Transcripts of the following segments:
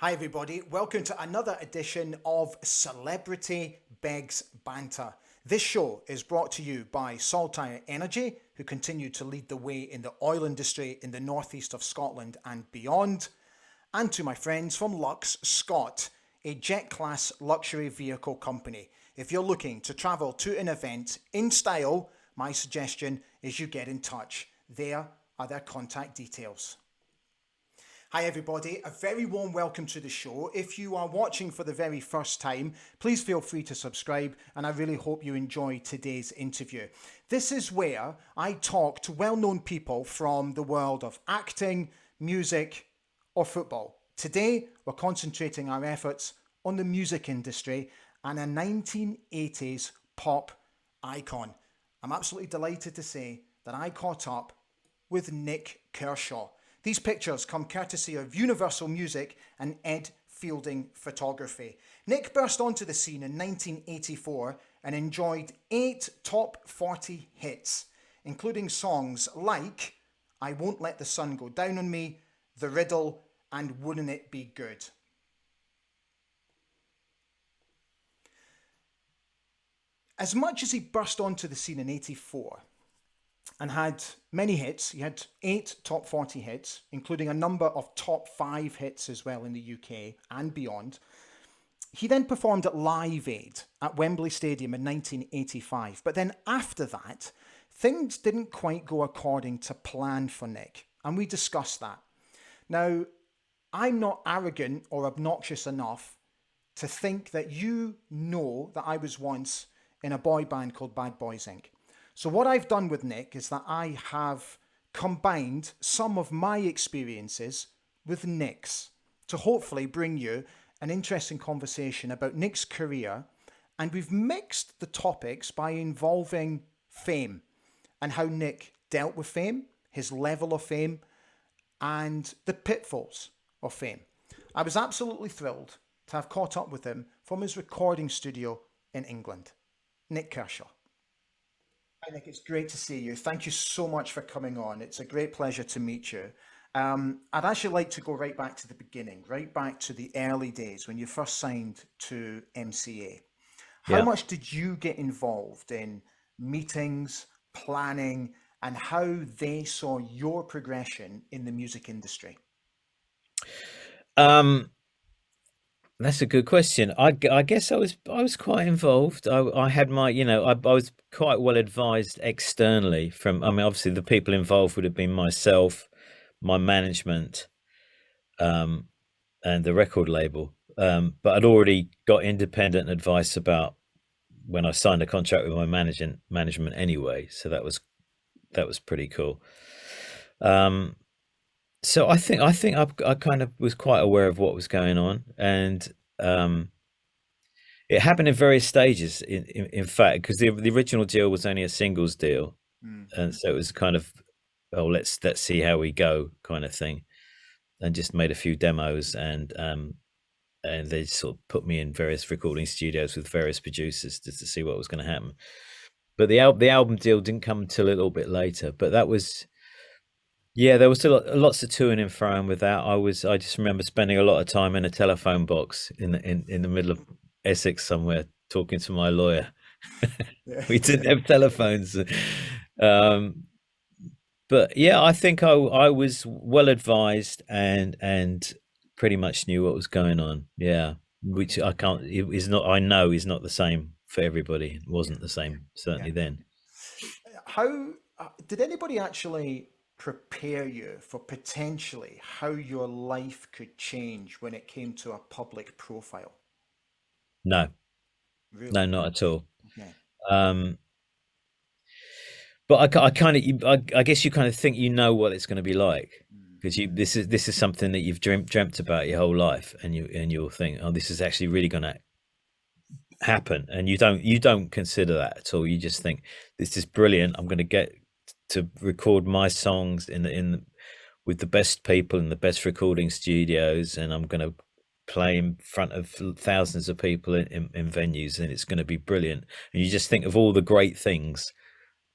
Hi, everybody. Welcome to another edition of Celebrity Begg's Banter. This show is brought to you by Saltire Energy, who continue to lead the way in the oil industry in the northeast of Scotland and beyond, and to my friends from Lux Scott, a jet-class luxury vehicle company. If you're looking to travel to an event in style, my suggestion is you get in touch. There are their contact details. Hi everybody, a very warm welcome to the show. If you are watching for the very first time, please feel free to subscribe, and I really hope you enjoy today's interview. This is where I talk to well-known people from the world of acting, music, or football. Today, we're concentrating our efforts on the music industry and a 1980s pop icon. I'm absolutely delighted to say that I caught up with Nik Kershaw. These pictures come courtesy of Universal Music and Ed Fielding Photography. Nik burst onto the scene in 1984 and enjoyed 8 top 40 hits, including songs like I Won't Let the Sun Go Down on Me, The Riddle, and Wouldn't It Be Good? As much as he burst onto the scene in 84, and had many hits. He had 8 top 40 hits, including a number of top 5 hits as well in the UK and beyond. He then performed at Live Aid at Wembley Stadium in 1985. But then after that, things didn't quite go according to plan for Nik, and we discussed that. Now, I'm not arrogant or obnoxious enough to think that you know that I was once in a boy band called Bad Boys Inc. So what I've done with Nik is that I have combined some of my experiences with Nik's to hopefully bring you an interesting conversation about Nik's career. And we've mixed the topics by involving fame and how Nik dealt with fame, his level of fame, and the pitfalls of fame. I was absolutely thrilled to have caught up with him from his recording studio in England. Nik Kershaw. Hi Nik, it's great to see you. Thank you so much for coming on. It's a great pleasure to meet you. I'd actually like to go right back to the beginning, right back to the early days when you first signed to MCA. How Yeah. much did you get involved in meetings, planning, and how they saw your progression in the music industry? Um, that's a good question. I guess I was quite involved. I had my, I was quite well advised externally from, I mean, obviously the people involved would have been myself, my management, um, and the record label. But I'd already got independent advice about when I signed a contract with my management anyway. So that was pretty cool. Um, so I kind of was quite aware of what was going on, and um, it happened in various stages. In fact, because the original deal was only a singles deal, Mm. and so it was kind of, oh, let's see how we go kind of thing, and just made a few demos, and they sort of put me in various recording studios with various producers just to see what was going to happen. But the album deal didn't come until a little bit later. But that was, yeah, there was still lots of toing and froing with that. I just remember spending a lot of time in a telephone box in the middle of Essex somewhere talking to my lawyer. Yeah. We didn't have telephones. Um, but yeah, I think I was well advised and pretty much knew what was going on. Yeah, which Okay. I can't it is not I know is not the same for everybody. It Yeah. wasn't the same Yeah. certainly then. How did anybody actually prepare you for potentially how your life could change when it came to a public profile? No, no, Really? not at all. Okay. Um, but I kind of, I guess you kind of think you know what it's going to be like Mm. because you this is something that you've dreamt about your whole life, and you'll think, oh, this is actually really going to happen, and you don't consider that at all. You just think this is brilliant. I'm going to get to record my songs with the best people in the best recording studios, and I'm going to play in front of thousands of people in venues, and it's going to be brilliant. And you just think of all the great things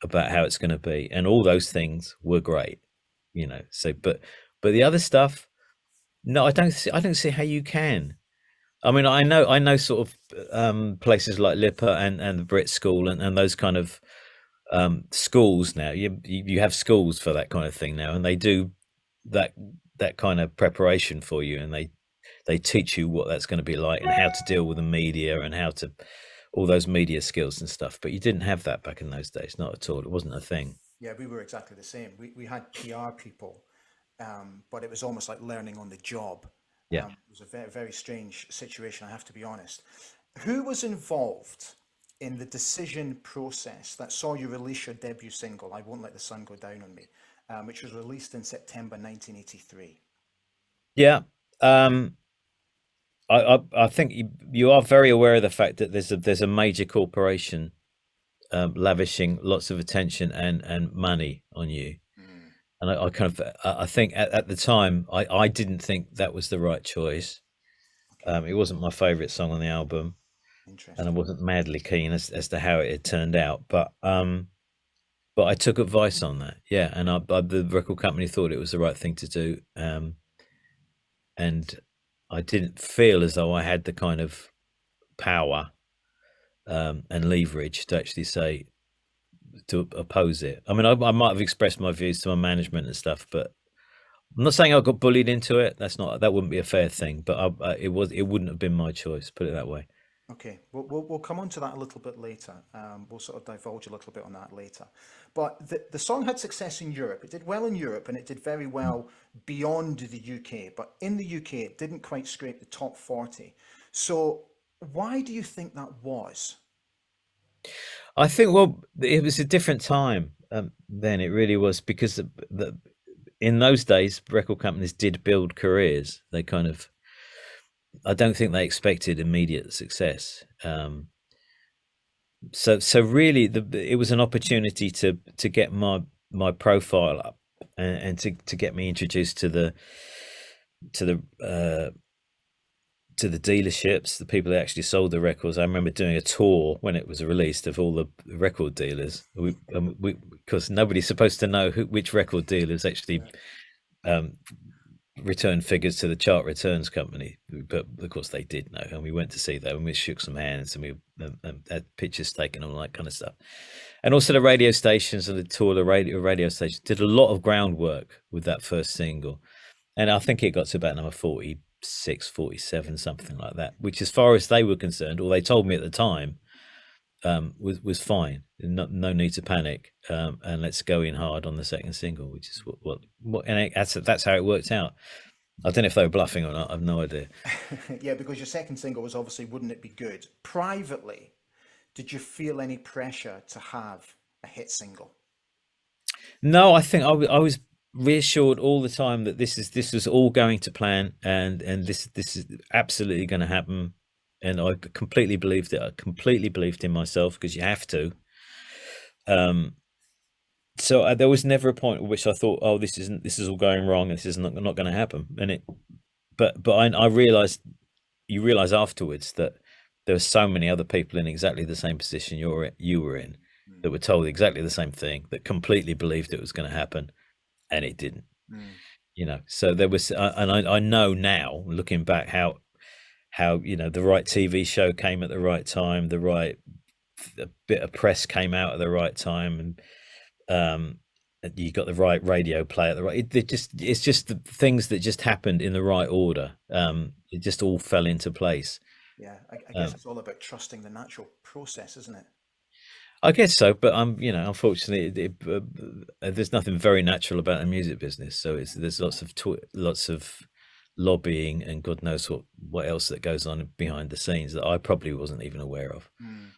about how it's going to be, and all those things were great. So but the other stuff, No, I don't see how you can. I mean, I know sort of places like Lipper and the Brit School and those kind of schools now. You have schools for that kind of thing now, and they do that that kind of preparation for you, and they teach you what that's going to be like and how to deal with the media and how to all those media skills and stuff. But you didn't have that back in those days, not at all. It wasn't a thing. Yeah, we were exactly the same. We had PR people, but it was almost like learning on the job. Yeah. It was a very, very strange situation, I have to be honest. Who was involved in the decision process that saw you release your debut single, I Won't Let the Sun Go Down on Me, which was released in September 1983? Yeah. Um, I think you are very aware of the fact that there's a major corporation lavishing lots of attention and money on you. Mm, And I kind of I think at the time I didn't think that was the right choice. okay, It wasn't my favorite song on the album, and I interesting. wasn't madly keen as to how it had turned out. But I took advice on that, yeah, and the record company thought it was the right thing to do, and I didn't feel as though I had the kind of power and leverage to actually say to oppose it. I mean, I might have expressed my views to my management and stuff, but I'm not saying I got bullied into it. That wouldn't be a fair thing, but it wouldn't have been my choice. Put it that way. Okay, we'll come on to that a little bit later. We'll sort of divulge a little bit on that later. But the song had success in Europe. It did well in Europe and it did very well beyond the UK. But in the UK, it didn't quite scrape the top 40. So why do you think that was? I think well, it was a different time then. It really was because in those days, record companies did build careers. They kind of I don't think they expected immediate success. So really, it was an opportunity to get my profile up and to get me introduced to the to the dealerships, the people that actually sold the records. I remember doing a tour when it was released of all the record dealers. We because nobody's supposed to know which record dealers actually Right. um, return figures to the chart returns company, but of course they did know, and we went to see them, and we shook some hands, and we had pictures taken, and all that kind of stuff. And also the radio stations and the tour, the radio stations did a lot of groundwork with that first single, and I think it got to about number 46, 47, something like that, which, as far as they were concerned, or they told me at the time, was fine. No need to panic, and let's go in hard on the second single, which is and that's how it worked out. I don't know if they were bluffing or not. I've no idea. Yeah, because your second single was obviously Wouldn't It Be Good? Privately, did you feel any pressure to have a hit single? No, I think I was reassured all the time that this was all going to plan, and this is absolutely going to happen. And I completely believed it. I completely believed in myself because you have to. Um, so there was never a point at which I thought, oh, this is all going wrong. This is not going to happen. And it, but I realized you realize afterwards that there were so many other people in exactly the same position you were in that were told exactly the same thing that completely believed it was going to happen, and it didn't. Mm. So there was, and I know now looking back how the right TV show came at the right time, the right bit of press came out at the right time, um, and you got the right radio play at the right. It's just the things that just happened in the right order. It just all fell into place. Yeah, I guess Um, it's all about trusting the natural process, isn't it? I guess so, but unfortunately, there's nothing very natural about the music business. So there's lots of lobbying and God knows what else that goes on behind the scenes that I probably wasn't even aware of. Mm.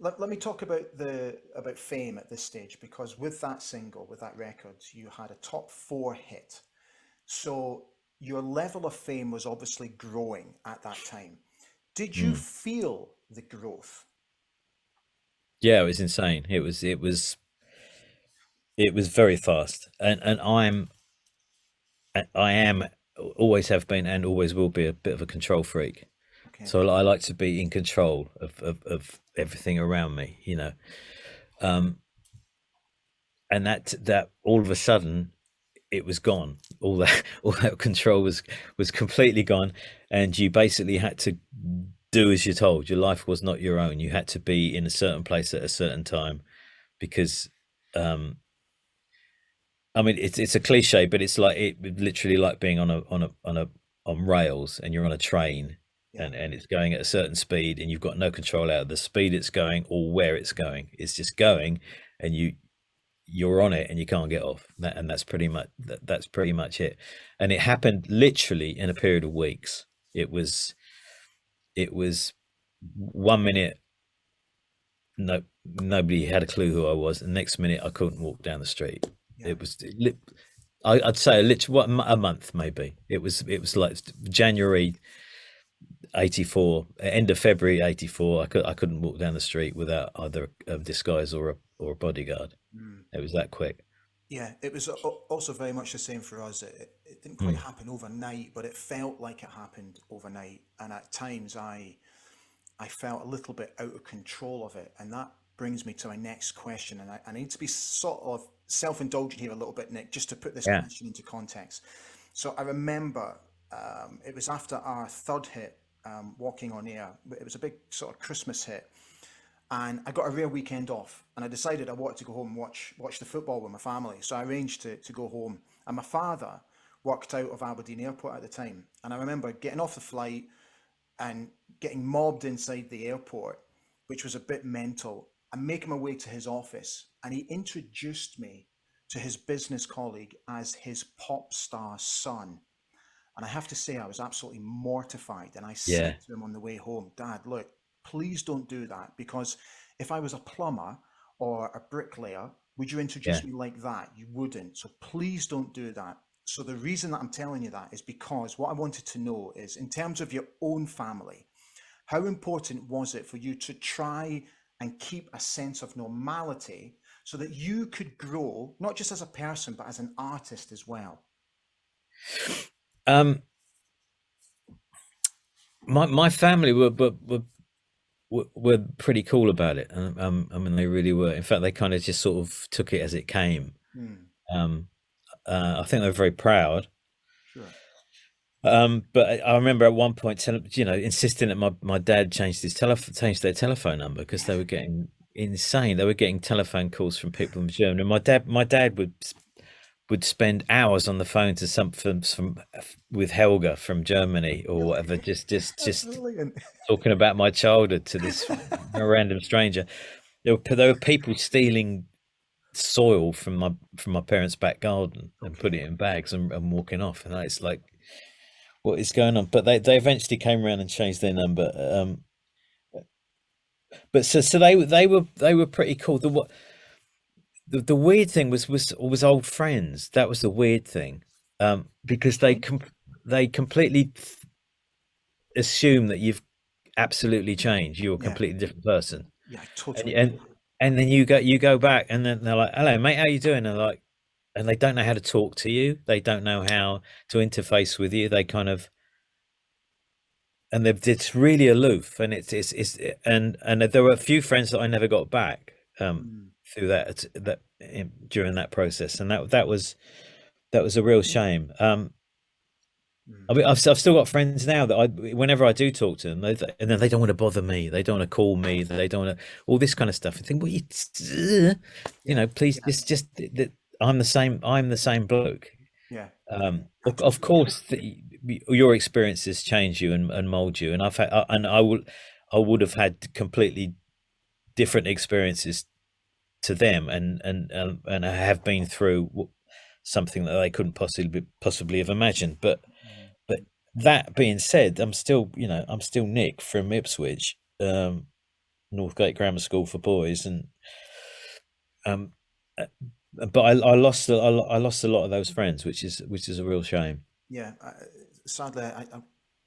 Let me talk about the about fame at this stage because with that single, with that record, you had a top four hit. So your level of fame was obviously growing at that time. Did you Mm. feel the growth? Yeah, it was insane. It was very fast, and I am always have been and always will be a bit of a control freak. Okay. So I like to be in control of everything around me, um, and that all of a sudden it was gone. All that all that control was completely gone, and you basically had to do as you're told. Your life was not your own. You had to be in a certain place at a certain time because um I mean it's a cliche, but it's like it literally like being on rails and you're on a train Yeah. and it's going at a certain speed and you've got no control out of the speed it's going or where it's going. It's just going and you're on it and you can't get off. And that's pretty much it. And it happened literally in a period of weeks. It was 1 minute, no, nobody had a clue who I was. The next minute I couldn't walk down the street. Yeah. It was I'd say literally what a month maybe. It was like January 84, end of February 84. I couldn't walk down the street without either a disguise or a bodyguard. Mm. It was that quick. Yeah, it was also very much the same for us. It didn't quite Mm. happen overnight, but it felt like it happened overnight. And at times I felt a little bit out of control of it. And that brings me to my next question. And I need to be sort of self-indulgent here a little bit, Nick, just to put this Yeah. question into context. So I remember it was after our third hit, walking on air. It was a big sort of Christmas hit, and I got a rare weekend off, and I decided I wanted to go home and watch the football with my family. So I arranged to go home, and my father worked out of Aberdeen Airport at the time, and I remember getting off the flight and getting mobbed inside the airport, which was a bit mental, and making my way to his office, and he introduced me to his business colleague as his pop star son. And I have to say, I was absolutely mortified. And I said Yeah. to him on the way home, Dad, look, please don't do that. Because if I was a plumber or a bricklayer, would you Yeah. introduce me like that? You wouldn't. So please don't do that. So the reason that I'm telling you that is because what I wanted to know is, in terms of your own family, how important was it for you to try and keep a sense of normality so that you could grow, not just as a person, but as an artist as well? Um, my family were pretty cool about it. I mean, they really were. In fact, they kind of just sort of took it as it came. Hmm, Um, I think they were very proud. sure. But I remember at one point, insisting that my dad changed their telephone number because they were getting insane. They were getting telephone calls from people from Germany. And my dad would spend hours on the phone to some from with Helga from Germany or Really? whatever, That's just brilliant. talking about my childhood to this random stranger. There were people stealing soil from my parents' back garden and putting Okay. it in bags and walking off, and it's like, what is going on? But they eventually came around and changed their number. But so they were pretty cool. The weird thing was old friends. That was the weird thing, because Okay. they completely assume that you've absolutely changed. You're a Yeah. completely different person, Yeah, I and totally get and that. and then you go back, and then they're like, "Hello, mate, how you doing?" And they're like, and they don't know how to talk to you. They don't know how to interface with you. They kind of and it's really aloof, and it's and there were a few friends that I never got back Mm, through during that process, and that was a real shame. I mm. mean, I've still got friends now that whenever I do talk to them, and then they don't want to bother me, they don't want to call me, they don't want to all this kind of stuff. I think, well, Yeah. please, just that I'm the same bloke. Yeah. I Of totally get course, your experiences change you and mold you, and I would have had completely different experiences to them, and I have been through something that they couldn't possibly have imagined. But mm. but that being said, I'm still Nick from Ipswich, Northgate Grammar School for boys, and um, uh, but I lost a lot of those friends, which is a real shame. Yeah. Sadly, I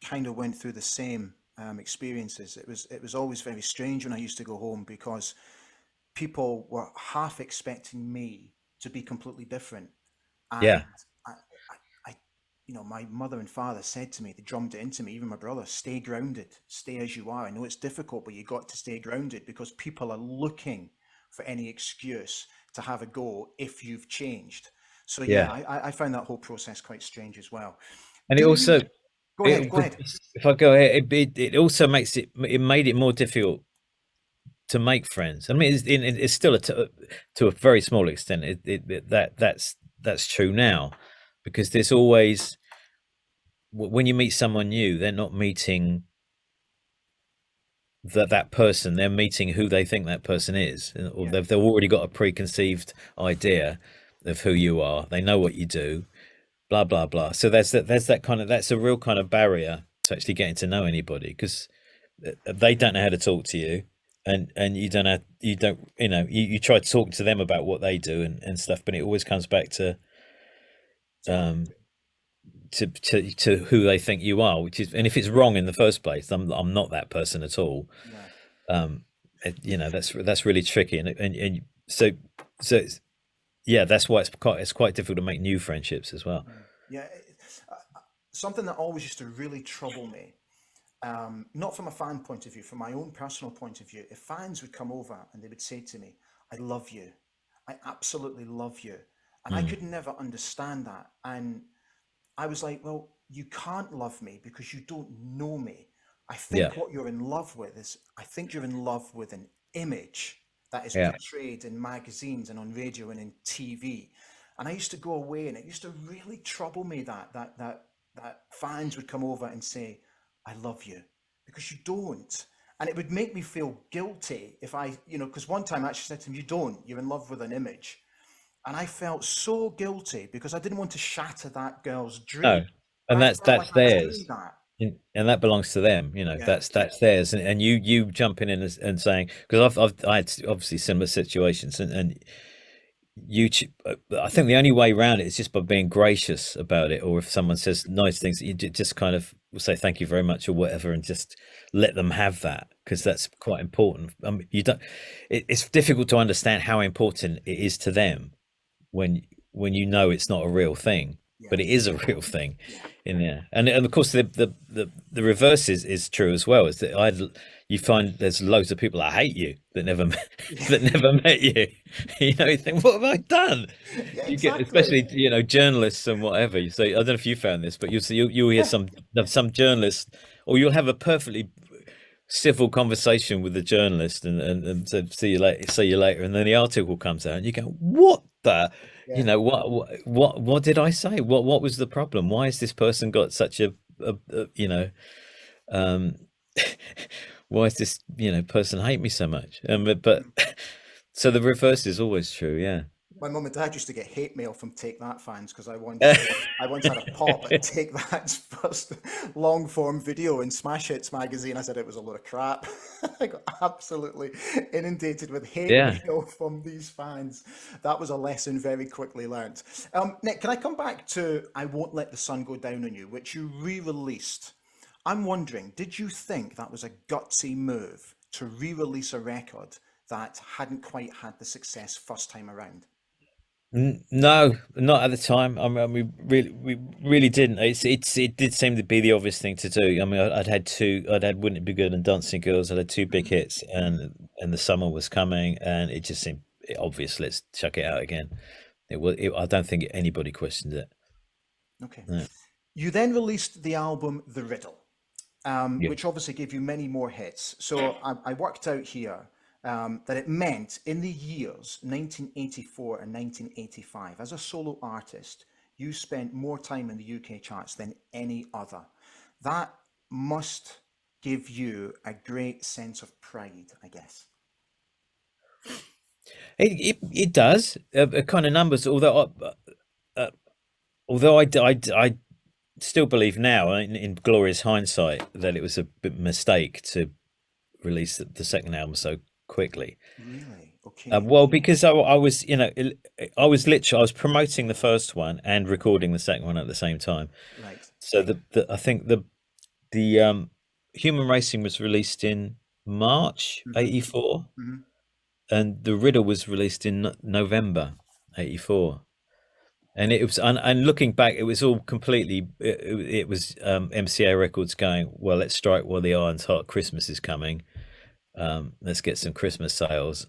kind of went through the same experiences. It was always very strange when I used to go home because people were half expecting me to be completely different. And Yeah, I, my mother and father said to me, they drummed it into me, even my brother, stay grounded, stay as you are. I know it's difficult, but you got to stay grounded because people are looking for any excuse to have a go if you've changed. So yeah, Yeah. I found that whole process quite strange as well. And it Do you? also, Go ahead. Go but ahead. if I go ahead, it also makes it made it more difficult to make friends. I mean, it's still to a very small extent. That's true now, because there's always, when you meet someone new, they're not meeting that person. They're meeting who they think that person is, or Yeah. they've already got a preconceived idea of who you are. They know what you do, blah blah blah. So there's that kind of, that's a real kind of barrier to actually getting to know anybody, because they don't know how to talk to you, and you don't, you try to talk to them about what they do and stuff, but it always comes back um Exactly. to who they think you are, which is, and if it's wrong in the first place, I'm not that person at all. Yeah. um that's really tricky, and so yeah, that's why it's quite difficult to make new friendships as well. Yeah. Something that always used to really trouble me, not from a fan point of view, from my own personal point of view, if fans would come over and they would say to me, I love you. I absolutely love you. And I Mm, could never understand that. And I was like, well, you can't love me because you don't know me. I yeah, think what you're in love with is, I think you're in love with an image that is yeah, portrayed in magazines and on radio and in TV. And I used to go away, and it used to really trouble me that fans would come over and say, I love you, because you don't. And it would make me feel guilty if I, because one time I actually said to him, you don't, you're in love with an image. And I felt so guilty because I didn't want to shatter that girl's dream. no, But and I that's felt like that's I was doing theirs. that. And that belongs to them. Yeah. That's theirs, and you jumping in and saying, because I had obviously similar situations, and you I think the only way around it is just by being gracious about it, or if someone says nice things, you just kind of say thank you very much or whatever, and just let them have that, because Yeah. that's quite important. You don't, it's difficult to understand how important it is to them when you know it's not a real thing, Yeah. but it is a real thing Yeah. in there. And of course the reverse is true as well. Is that you find there's loads of people that hate you that never met, Yeah. that never met you. You think, what have I done? Yeah, You get, exactly. especially journalists and whatever. You say, I don't know if you found this, but you'll hear Yeah. some journalist, or you'll have a perfectly civil conversation with the journalist, and so see you later, and then the article comes out and you go, what the, Yeah. what did I say, what was the problem, why has this person got such a um why is this person hate me so much, but so the reverse is always true, yeah. My mum and dad used to get hate mail from Take That fans because I once had a pop at Take That's first long form video in Smash Hits magazine. I said it was a load of crap. I got absolutely inundated with hate Yeah. mail from these fans. That was a lesson very quickly learnt. Nick, can I come back to I Won't Let the Sun Go Down on You, which you re-released? I'm wondering, did you think that was a gutsy move to re-release a record that hadn't quite had the success first time around? No, not at the time. I mean, we really didn't. It did seem to be the obvious thing to do. I mean, I'd had two. I'd had Wouldn't It Be Good and Dancing Girls. I'd had two big Mhm, hits, mhm. and the summer was coming, and it just seemed obvious. Let's chuck it out again. It was. I don't think anybody questioned it. Okay. No. You then released the album The Riddle, Yeah. which obviously gave you many more hits. So I worked out here that it meant in the years 1984 and 1985, as a solo artist, you spent more time in the UK charts than any other. That must give you a great sense of pride, I guess. It does. Kind of numbers. Uh, although I still believe now, in glorious hindsight, that it was a bit mistake to release the second album so quickly. Really? Okay. Well, because I was, I was promoting the first one and recording the second one at the same time. Right. So I think the Human Racing was released in March Hmm. '84, Hmm. and the Riddle was released in November '84. And it was, and looking back, it was all completely. It was MCA Records going, well, let's strike while the iron's hot. Christmas is coming. Let's get some Christmas sales.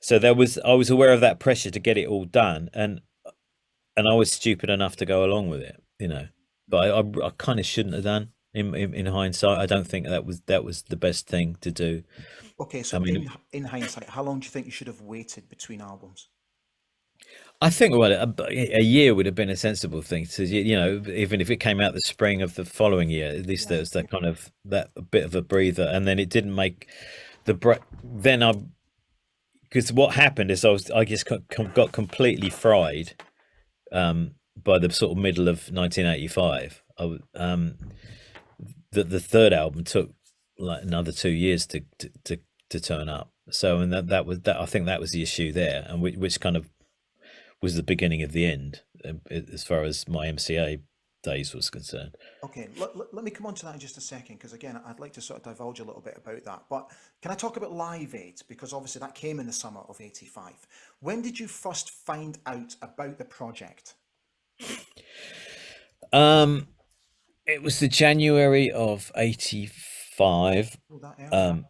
So I was aware of that pressure to get it all done, and and I was stupid enough to go along with it, but I kind of shouldn't have done. In hindsight, I don't think that was the best thing to do. Okay, I so mean, in hindsight, how long do you think you should have waited between albums? I think well, a year would have been a sensible thing to, even if it came out the spring of the following year, at least Yeah. there's that kind of that a bit of a breather, and then it didn't make the break. Then I because what happened is I just got completely fried by the sort of middle of 1985. The third album took like another 2 years to turn up. So and that was that. I think that was the issue there, and which kind of was the beginning of the end as far as my MCA days was concerned. Okay, let me come on to that in just a second, because again, I'd like to sort of divulge a little bit about that. But can I talk about Live Aid? Because obviously that came in the summer of '85. When did you first find out about the project? Um, it was the January of '85. Oh, that early. Um,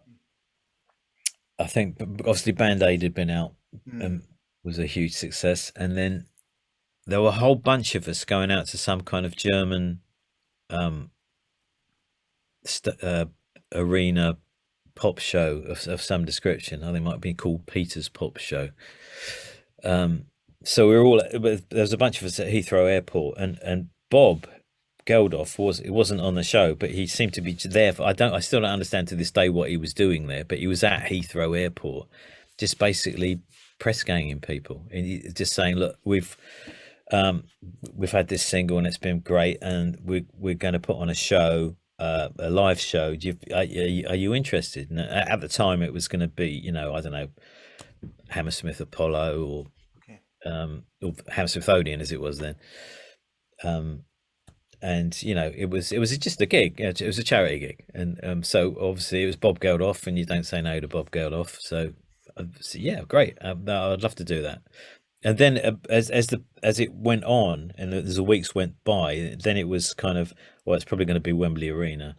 I think obviously Band Aid had been out Hmm. and was a huge success, and then there were a whole bunch of us going out to some kind of German um, arena pop show of some description. I think it might be called Peter's Pop Show. Um, so we were all there was a bunch of us at Heathrow Airport, and Bob Geldof wasn't on the show, but he seemed to be there. I still don't understand to this day what he was doing there, but he was at Heathrow Airport, just basically press ganging people and just saying, look, um, we've had this single and it's been great, and we're going to put on a show, a live show. Are you interested? And at the time, it was going to be, I don't know, Hammersmith Apollo Okay. or Hammersmith Odeon as it was then. Um, and it was just a gig. It was a charity gig, and so obviously it was Bob Geldof, and you don't say no to Bob Geldof. So yeah, great. No, I'd love to do that. And then as it went on, and as the weeks went by, then it was kind of, well, it's probably going to be Wembley Arena.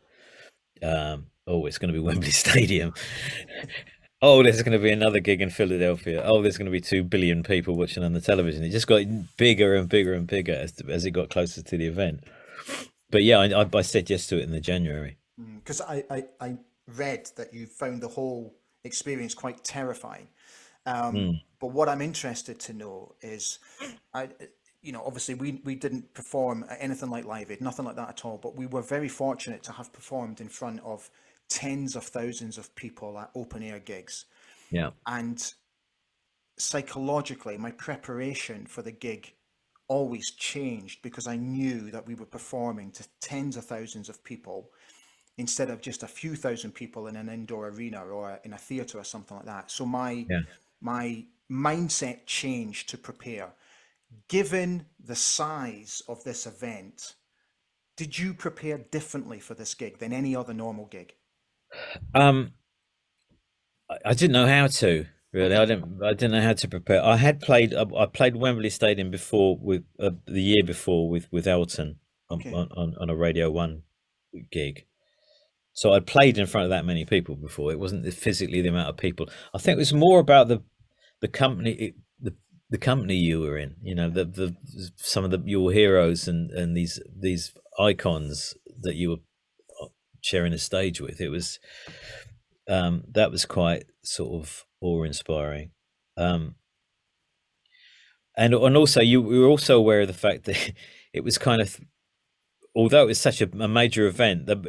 Oh, it's going to be Wembley Stadium. Oh, there's going to be another gig in Philadelphia. Oh, there's going to be 2 billion people watching on the television. It just got bigger and bigger and bigger as it got closer to the event. But yeah, I said yes to it in the January. Because I read that you found the whole experience quite terrifying. Mm, But what I'm interested to know is, I, obviously we didn't perform at anything like Live Aid, nothing like that at all. But we were very fortunate to have performed in front of tens of thousands of people at open air gigs. yeah, And psychologically, my preparation for the gig always changed because I knew that we were performing to tens of thousands of people instead of just a few thousand people in an indoor arena or in a theater or something like that. So yeah. my mindset changed to prepare. Given the size of this event, did you prepare differently for this gig than any other normal gig? Um, I didn't know how to really. Okay, I didn't know how to prepare. I played Wembley Stadium before with the year before with Elton okay, on a Radio One gig. So I played in front of that many people before. It wasn't physically the amount of people. I think it was more about the company the company you were in. The some of your heroes and these icons that you were sharing a stage with. It was that was quite sort of awe inspiring. Um, and also you we were also aware of the fact that it was kind of, although it was such a major event, that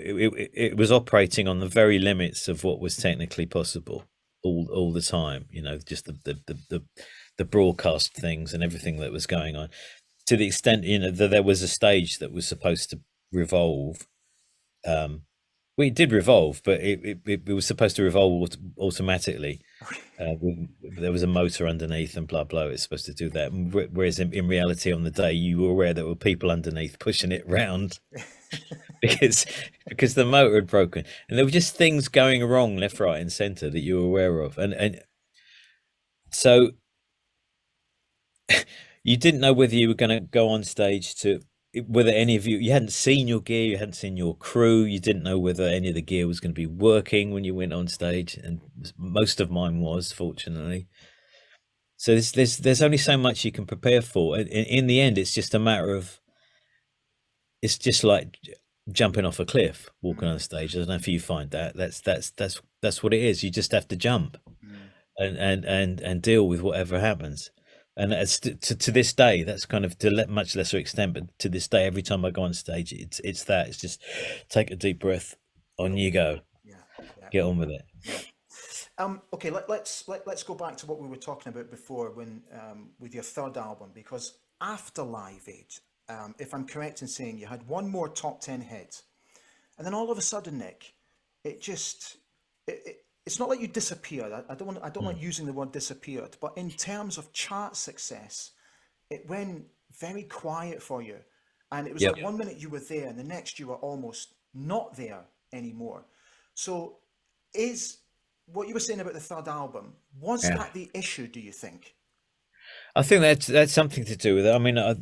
it was operating on the very limits of what was technically possible all the time. Just the broadcast things and everything that was going on, to the extent that there was a stage that was supposed to revolve. Um, well, it did revolve, but it was supposed to revolve automatically. There was a motor underneath and blah blah. It's supposed to do that. Whereas in reality, on the day, you were aware there were people underneath pushing it round because because the motor had broken, and there were just things going wrong left, right, and centre that you were aware of, and so you didn't know whether you were going to go on stage to, whether any of you hadn't seen your gear, you hadn't seen your crew, you didn't know whether any of the gear was going to be working when you went on stage, and most of mine was, fortunately. So there's only so much you can prepare for. In the end, it's just a matter of, it's just like jumping off a cliff, walking on Mm, the stage. I don't know if you find that. That's what it is. You just have to jump mm, and deal with whatever happens. And as to this day, that's kind of to much lesser extent, but to this day, every time I go on stage, it's that. It's just take a deep breath, on go. you go, Yeah, yeah, get on with it. yeah. Okay, let's go back to what we were talking about before when with your third album, because after Live Aid, if I'm correct in saying you had one more top 10 hit, and then all of a sudden, Nick, it just it's not like you disappeared. I don't like Mm. using the word disappeared, but in terms of chart success, it went very quiet for you. And it was Yep. like one minute you were there and the next you were almost not there anymore. So is what you were saying about the third album, was Yeah. that the issue, do you think? I think that's something to do with it. I mean, I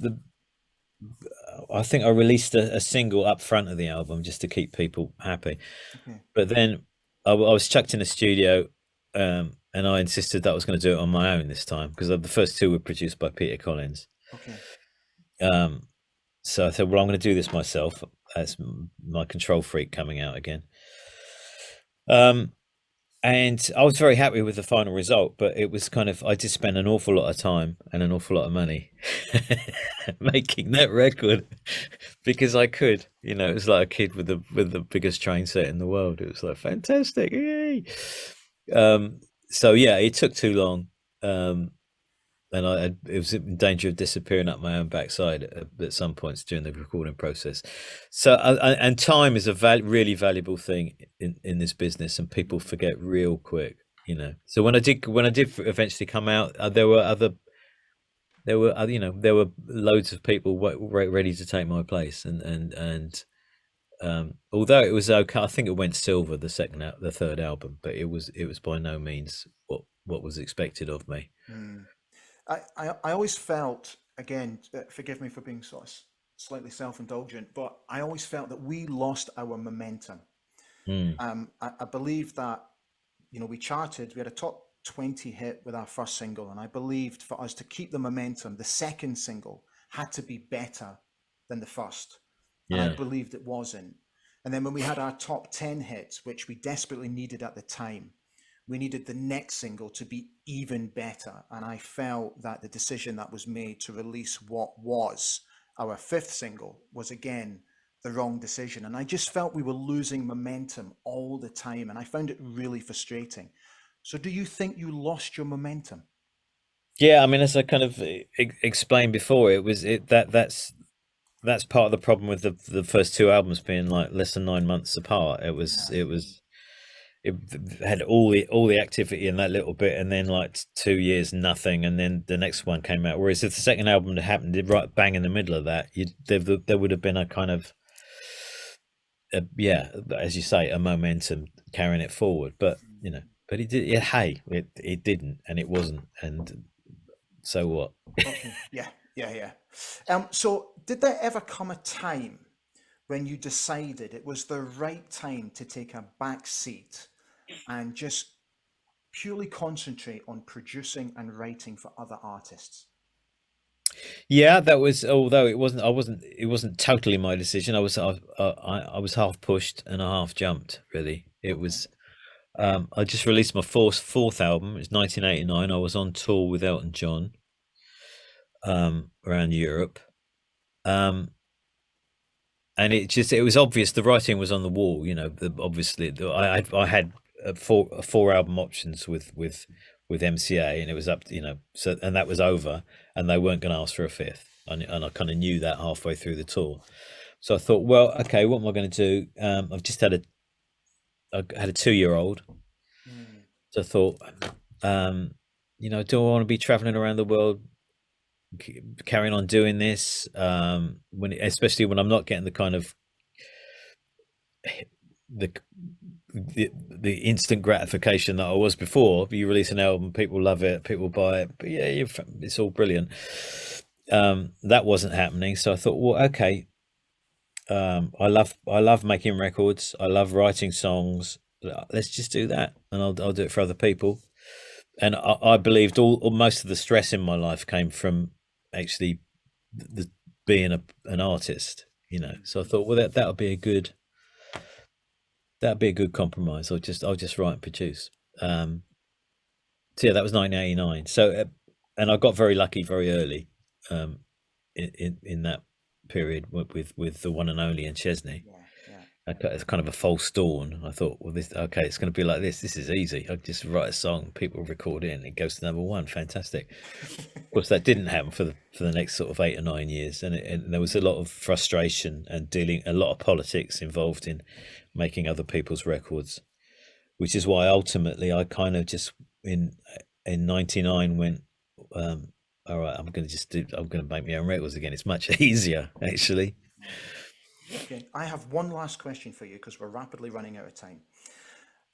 think I released a single up front of the album just to keep people happy. Okay, But then I was chucked in the studio, and I insisted that I was going to do it on my own this time because the first two were produced by Peter Collins. okay. Um, so I said, well, I'm going to do this myself. That's my control freak coming out again. Um, and I was very happy with the final result, but it was kind of, I did spend an awful lot of time and an awful lot of money making that record because I could, it was like a kid with the biggest train set in the world. It was like fantastic. Yay. Um, so yeah, it took too long. And it was in danger of disappearing up my own backside at some points during the recording process. So, and time is a really valuable thing in this business, and people forget real quick. So when I did eventually come out, there were loads of people ready to take my place, and although it was okay, I think it went silver the third album, but it was by no means what was expected of me. Hmm. I always felt, again, forgive me for being sort of slightly self-indulgent, but I always felt that we lost our momentum. Mm, I believe that, we charted, we had a top 20 hit with our first single, and I believed for us to keep the momentum, the second single had to be better than the first. And I yeah. believed it wasn't. And then when we had our top 10 hits, which we desperately needed at the time, we needed the next single to be even better. And I felt that the decision that was made to release what was our fifth single was again the wrong decision. And I just felt we were losing momentum all the time. And I found it really frustrating. So, do you think you lost your momentum? Yeah, I mean, as I kind of explained before, it was it that that's part of the problem with the first two albums being like less than 9 months apart. Yeah. It had all the activity in that little bit, and then like 2 years nothing, and then the next one came out. Whereas if the second album had happened right bang in the middle of that, there would have been a kind of yeah, as you say, a momentum carrying it forward. But but it did. Yeah, hey, it didn't, and it wasn't, and so what? Okay. Yeah. Yeah. Yeah. So, did there ever come a time when you decided it was the right time to take a back seat and just purely concentrate on producing and writing for other artists? Yeah, that was, although it wasn't totally my decision. I was half pushed and a half jumped. Really, it Okay. was. I just released my fourth album. It's 1989. I was on tour with Elton John, around Europe, um, and it was obvious the writing was on the wall. Obviously I had four album options with MCA, and it was up. So, and that was over, and they weren't going to ask for a fifth, and I kind of knew that halfway through the tour. So I thought, well, okay, what am I going to do? I had a 2 year old, Mm, so I thought, do I want to be traveling around the world, carrying on doing this, especially when I'm not getting the kind of the the instant gratification that I was before. You release an album, people love it, people buy it, but yeah, it's all brilliant. That wasn't happening, so I thought, well, okay, I love making records, I love writing songs. Let's just do that, and I'll do it for other people. and I believed all most of the stress in my life came from actually the being an artist, you know. Mm. So I thought, well, that'd be a good compromise. I'll just write and produce. Um, so yeah, that was 1989. So and I got very lucky very early, um, in that period with the one and only and Chesney. Yeah, yeah. It's kind of a false dawn. I thought, well, this okay, it's going to be like this. This is easy. I just write a song, people record it, and it goes to number one. Fantastic. Of course, that didn't happen for the next sort of 8 or 9 years, and there was a Mm. lot of frustration and dealing a lot of politics involved in making other people's records, which is why ultimately I kind of just in '99 went, all right, I'm going to make my own records again. It's much easier actually. Mm. Okay, I have one last question for you because we're rapidly running out of time.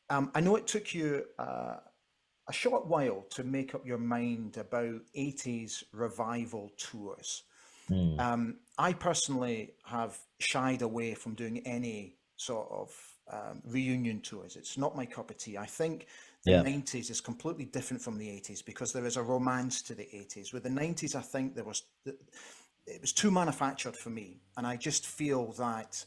I know it took you a short while to make up your mind about 80s revival tours. Mm, I personally have shied away from doing any sort of reunion tours. It's not my cup of tea. I think the yeah, 90s is completely different from the 80s because there is a romance to the 80s. With the 90s, I think it was too manufactured for me, and I just feel that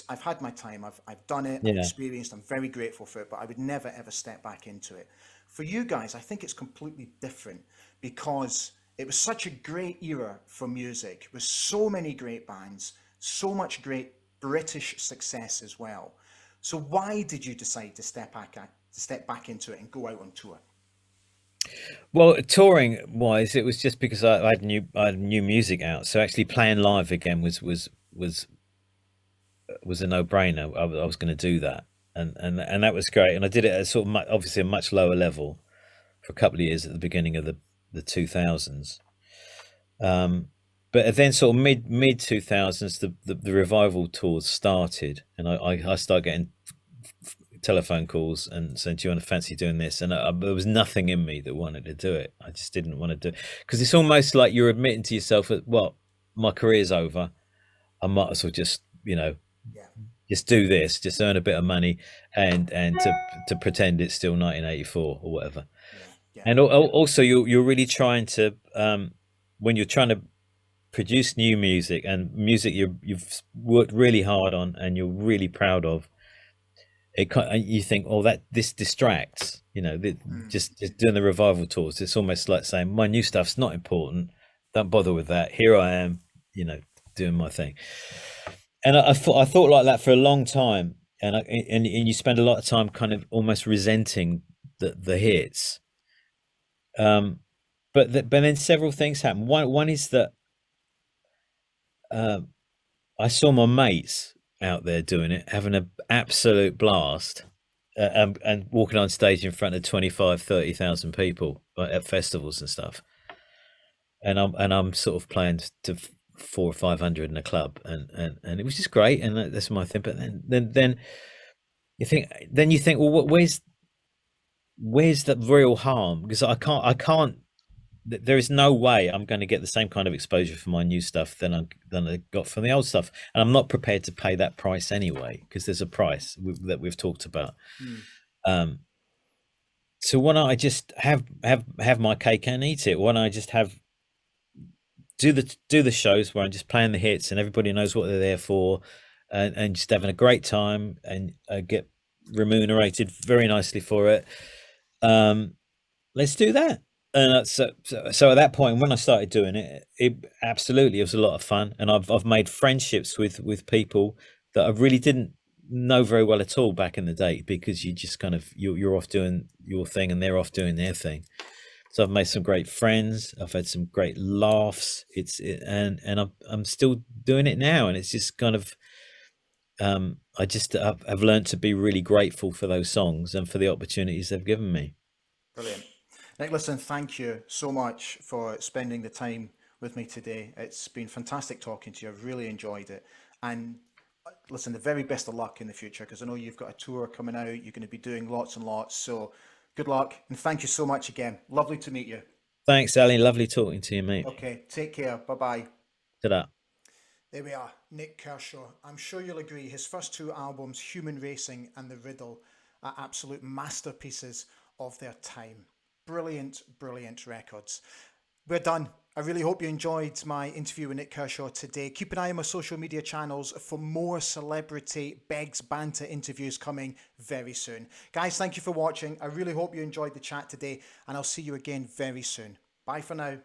I've had my time, I've done it, I've yeah. experienced, I'm very grateful for it, but I would never ever step back into it. For you guys, I think it's completely different because it was such a great era for music with so many great bands, so much great British success as well. So why did you decide to step back into it and go out on tour? Well, touring wise, it was just because I had new music out. So actually playing live again was a no brainer. I was going to do that, and that was great. And I did it at sort of obviously a much lower level for a couple of years at the beginning of the 2000s. Um, but then sort of mid 2000s, the revival tours started, and I started getting telephone calls and saying, "Do you want to fancy doing this?" And there was nothing in me that wanted to do it. I just didn't want to do it because it's almost like you're admitting to yourself that, well, my career's over. I might as well just, Yeah, just do this, just earn a bit of money, and to pretend it's still 1984 or whatever. yeah, yeah. And also, you're really trying to when you're trying to produce new music and music you've worked really hard on and you're really proud of, you think, oh, that this distracts, Mm, just doing the revival tours. It's almost like saying my new stuff's not important. Don't bother with that. Here I am, you know, doing my thing. And I thought like that for a long time, and you spend a lot of time kind of almost resenting the hits. Um, but then several things happen. One is that um, I saw my mates out there doing it, having an absolute blast, and walking on stage in front of 25, 30,000 people, like, at festivals and stuff. And I'm sort of playing to four or 500 in a club, and it was just great. And that's my thing. But then you think, well, where's the real harm? Because I can't. There is no way I'm going to get the same kind of exposure for my new stuff than I got from the old stuff, and I'm not prepared to pay that price anyway because there's a price that we've talked about. mm. Um, so why don't I just have my cake and eat it? Why don't I just have do the shows where I'm just playing the hits and everybody knows what they're there for, and just having a great time and get remunerated very nicely for it. Um, let's do that. And so at that point, when I started doing it, it absolutely, it was a lot of fun, and I've made friendships with people that I really didn't know very well at all back in the day, because you just kind of you're off doing your thing and they're off doing their thing. So I've made some great friends. I've had some great laughs. And I'm still doing it now, and it's just kind of I've learned to be really grateful for those songs and for the opportunities they've given me. Brilliant. Nick, listen, thank you so much for spending the time with me today. It's been fantastic talking to you. I've really enjoyed it. And listen, the very best of luck in the future because I know you've got a tour coming out. You're going to be doing lots and lots. So good luck and thank you so much again. Lovely to meet you. Thanks, Ali. Lovely talking to you, mate. Okay, take care. Bye bye. Ta-da. There we are, Nik Kershaw. I'm sure you'll agree his first two albums, Human Racing and The Riddle, are absolute masterpieces of their time. brilliant, brilliant records. We're done. I really hope you enjoyed my interview with Nik Kershaw today. Keep an eye on my social media channels for more celebrity Begg's Banter interviews coming very soon. Guys, thank you for watching. I really hope you enjoyed the chat today, and I'll see you again very soon. Bye for now.